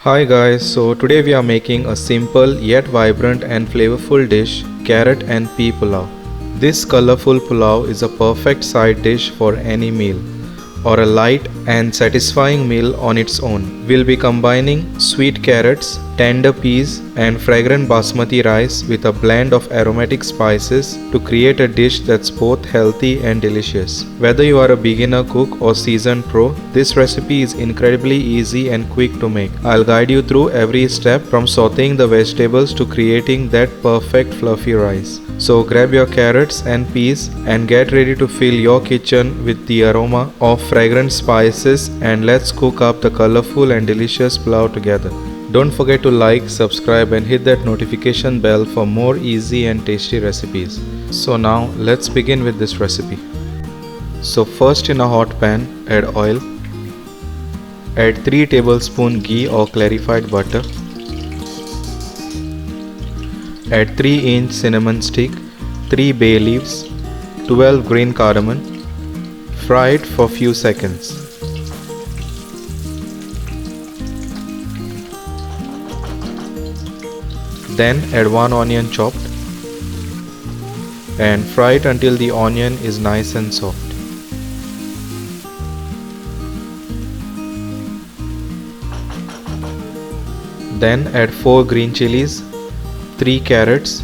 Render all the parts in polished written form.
Hi guys, so today we are making a simple yet vibrant and flavorful dish, carrot and pea pulao. This colorful pulao is a perfect side dish for any meal or a light and satisfying meal on its own. We'll be combining sweet carrots, tender peas and fragrant basmati rice with a blend of aromatic spices to create a dish that's both healthy and delicious. Whether you are a beginner cook or seasoned pro, this recipe is incredibly easy and quick to make. I'll guide you through every step from sauteing the vegetables to creating that perfect fluffy rice. So grab your carrots and peas and get ready to fill your kitchen with the aroma of fragrant spices, and let's cook up the colorful and delicious pulao together. Don't forget to like, subscribe and hit that notification bell for more easy and tasty recipes. So now let's begin with this recipe. So first, in a hot pan, add oil. Add 3 tablespoons ghee or clarified butter. Add 3-inch cinnamon stick, 3 bay leaves, 12 green cardamom. Fry it for few seconds. Then add 1 onion chopped and fry it until the onion is nice and soft. Then add 4 green chilies, 3 carrots,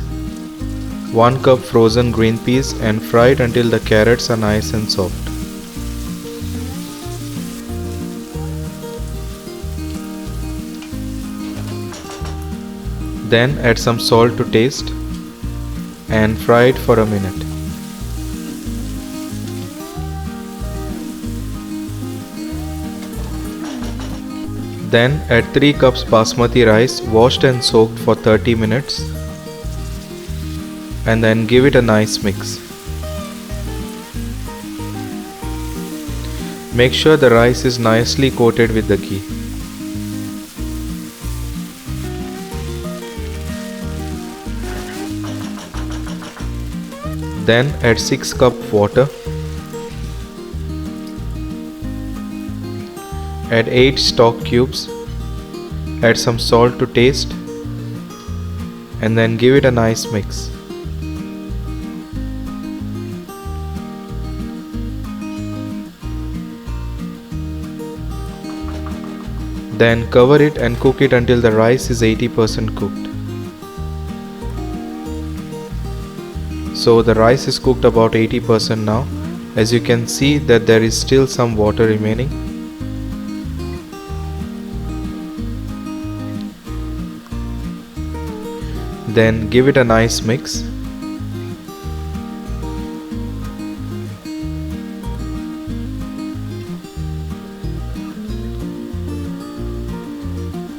1 cup frozen green peas and fry it until the carrots are nice and soft. Then add some salt to taste and fry it for a minute. Then add 3 cups basmati rice washed and soaked for 30 minutes and then give it a nice mix. Make sure the rice is nicely coated with the ghee. Then add 6 cups water. Add 8 stock cubes. Add some salt to taste and then give it a nice mix. Then cover it and cook it until the rice is 80% cooked. So the rice is cooked about 80% now. As you can see that there is still some water remaining. Then give it a nice mix.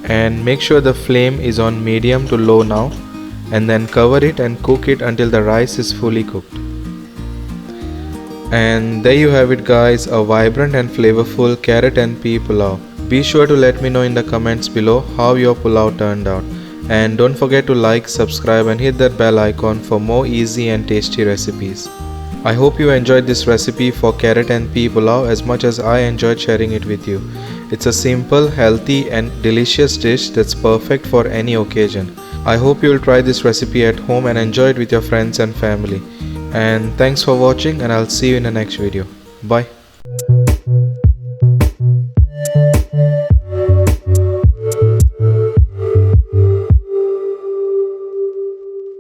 And make sure the flame is on medium to low now, and then cover it and cook it until the rice is fully cooked. And there you have it guys, a vibrant and flavorful carrot and pea pulao. Be sure to let me know in the comments below how your pulao turned out. And don't forget to like, subscribe and hit that bell icon for more easy and tasty recipes. I hope you enjoyed this recipe for carrot and pea pulao as much as I enjoyed sharing it with you. It's a simple, healthy and delicious dish that's perfect for any occasion. I hope you will try this recipe at home and enjoy it with your friends and family. And thanks for watching, and I'll see you in the next video. Bye.